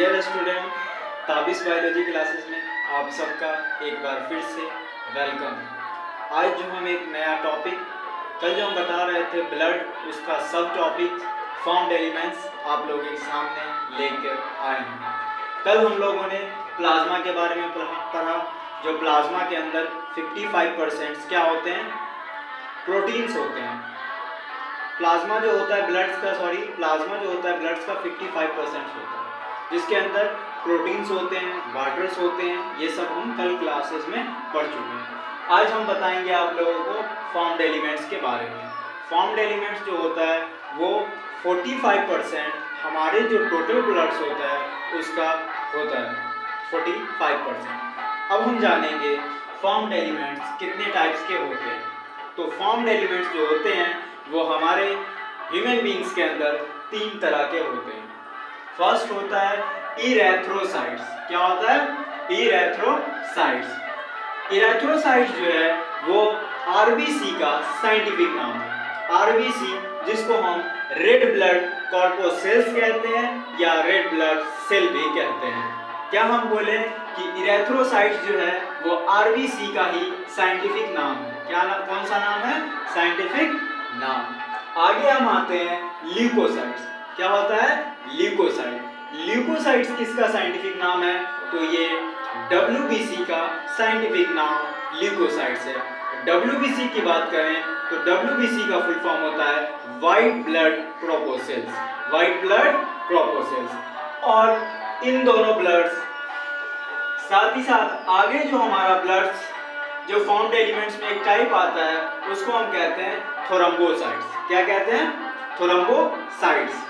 Dear student, Tabish biology classes में आप सबका एक बार फिर से वेलकम। आज जो हम एक नया टॉपिक कल जो हम बता रहे थे ब्लड, उसका सब टॉपिक फॉर्म्ड एलिमेंट्स आप लोगों के सामने लेकर आए हैं। कल हम लोगों ने प्लाज्मा के बारे में पढ़ा। जो प्लाज्मा के अंदर 55% क्या होते हैं? प्रोटीन्स होते हैं। प्लाज्मा जो होता है ब्लड्स का 55% होता है, जिसके अंदर प्रोटीन्स होते हैं, वाटर्स होते हैं। ये सब हम कल क्लासेस में पढ़ चुके हैं। आज हम बताएंगे आप लोगों को फॉर्म्ड एलिमेंट्स के बारे में। फॉर्म्ड एलिमेंट्स जो होता है वो 45% हमारे जो टोटल ब्लड्स होता है उसका होता है 45%। अब हम जानेंगे फॉर्म्ड एलिमेंट्स कितने टाइप्स के होते हैं। तो फॉर्म्ड एलिमेंट्स जो होते हैं वो हमारे ह्यूमन बींग्स के अंदर 3 तरह के होते हैं। फर्स्ट होता है इरेथ्रोसाइट्स। क्या होता है? इरेथ्रोसाइट्स। इरेथ्रोसाइट्स जो है वो आरबीसी का साइंटिफिक नाम है। आरबीसी जिसको हम रेड ब्लड कॉर्पोसेल्स कहते हैं या रेड ब्लड सेल भी कहते हैं। क्या हम बोले कि इरेथ्रोसाइट्स जो है वो आरबीसी का ही साइंटिफिक नाम है। कौन सा नाम है? साइंटिफिक नाम। आगे हम आते हैं ल्यूकोसाइट्स। क्या होता है? ल्यूकोसाइट। ल्यूकोसाइट्स किसका साइंटिफिक नाम है? तो ये डब्ल्यूबीसी का साइंटिफिक नाम ल्यूकोसाइट्स है। डब्ल्यूबीसी की बात करें तो डब्ल्यूबीसी का फुल फॉर्म होता है white blood corpuscles. White blood corpuscles. और इन दोनों ब्लड्स साथ ही साथ आगे जो हमारा ब्लड्स जो फॉर्म्ड एलिमेंट्स में एक टाइप आता है उसको हम कहते हैं थ्रोम्बोसाइट्स। क्या कहते हैं? थ्रोम्बोसाइट्स।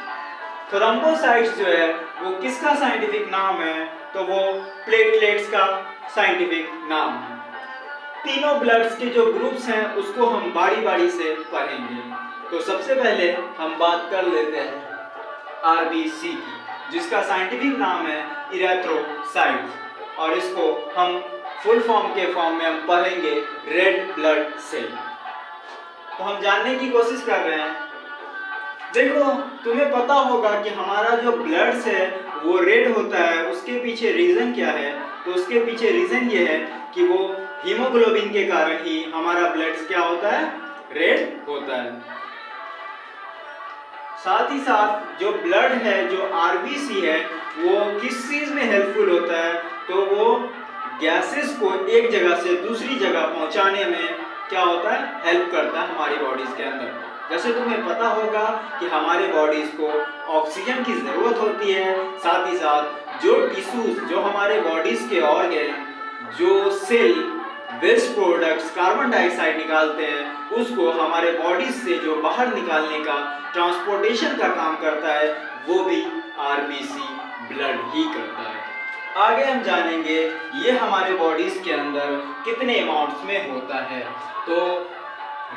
थ्रोम्बोसाइट्स जो है वो किसका साइंटिफिक नाम है? तो वो प्लेटलेट्स का साइंटिफिक नाम है। तीनों ब्लड्स के जो ग्रुप्स हैं उसको हम बारी बारी से पढ़ेंगे। तो सबसे पहले हम बात कर लेते हैं आरबीसी की, जिसका साइंटिफिक नाम है इरेथ्रोसाइट्स, और इसको हम फुल फॉर्म के फॉर्म में हम पढ़ेंगे रेड ब्लड सेल। तो हम जानने की कोशिश कर रहे हैं। देखो, तुम्हें पता होगा कि हमारा जो ब्लड्स है वो रेड होता है। उसके पीछे रीजन क्या है? तो उसके पीछे रीजन ये है कि वो हीमोग्लोबिन के कारण ही हमारा ब्लड्स क्या होता है? रेड होता है। साथ ही साथ जो ब्लड है, जो आरबीसी है, वो किस चीज में हेल्पफुल होता है? तो वो गैसेस को एक जगह से दूसरी जगह पहुंचाने में क्या होता है? हेल्प करता है हमारी बॉडीज के अंदर। जैसे तुम्हें पता होगा कि हमारे बॉडीज को ऑक्सीजन की जरूरत होती है। साथ ही साथ जो टिश्यूज, जो हमारे बॉडीज के ऑर्गन, जो cell waste products carbon dioxide निकालते हैं, उसको हमारे बॉडीज से जो बाहर निकालने का ट्रांसपोर्टेशन का काम करता है वो भी आरबीसी ब्लड ही करता है। आगे हम जानेंगे ये हमारे बॉडीज के अंदर कितने अमाउंट्स में होता है। तो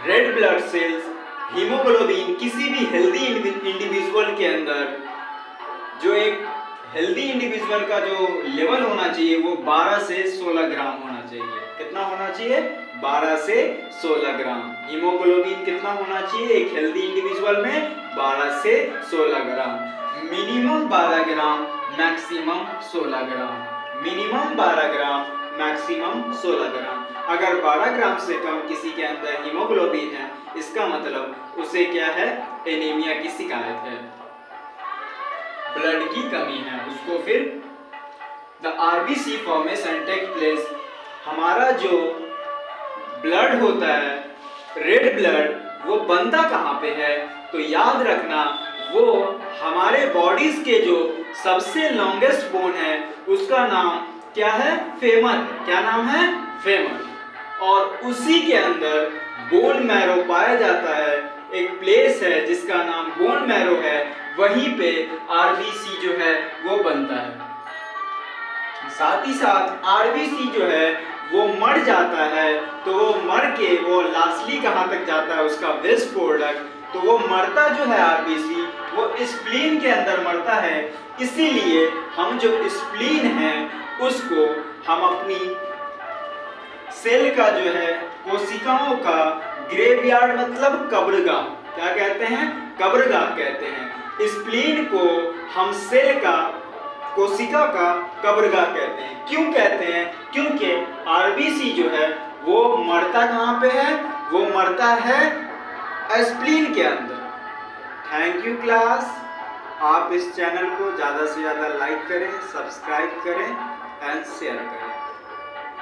रेड ब्लड सेल्स, हीमोग्लोबिन किसी भी हेल्दी इंडिविजुअल के अंदर, जो एक हेल्दी इंडिविजुअल का जो लेवल होना चाहिए वो 12 से 16 ग्राम होना चाहिए। कितना होना चाहिए? 12 से 16 ग्राम। हीमोग्लोबिन कितना होना चाहिए एक हेल्दी इंडिविजुअल में? 12 से 16 ग्राम। मिनिमम 12 ग्राम, मैक्सिमम 16 ग्राम। मिनिमम 12 ग्राम, मैक्सिमम 16 ग्राम। अगर 12 ग्राम से कम किसी के अंदर हीमोग्लोबिन है, इसका मतलब उसे क्या है? एनीमिया की शिकायत है, ब्लड की कमी है उसको। फिर the RBC formation take place. हमारा जो ब्लड होता है रेड ब्लड, वो बनता कहाँ पे है? तो याद रखना, वो हमारे बॉडीज के जो सबसे लॉन्गेस्ट बोन है उसका नाम क्या है? फेमर। क्या नाम है? फेमर। और उसी के अंदर बोन मैरो पाया जाता है। एक प्लेस है जिसका नाम बोन मैरो है, वहीं पे आरबीसी जो है वो बनता है। साथ ही साथ आरबीसी जो है वो मर जाता है, तो वो मर के वो लास्टली कहाँ तक जाता है? उसका वेस्ट प्रोडक्ट। तो वो मरता जो है आरबीसी, वो स्प्लीन के अंदर मरता है। इसीलिए हम जो स्प्लीन है उसको हम अपनी सेल का जो है, कोशिकाओं का ग्रेवयार्ड मतलब कब्रगाह, क्या कहते हैं? कब्रगाह कहते हैं। स्प्लीन को हम सेल का कोशिका का कब्रगाह कहते हैं। क्यों कहते हैं? क्योंकि आरबीसी जो है वो मरता कहाँ पे है? वो मरता है स्प्लीन के अंदर। Thank you class. आप इस चैनल को ज़्यादा से ज़्यादा लाइक करें, सब्सक्राइब करें एंड शेयर करें।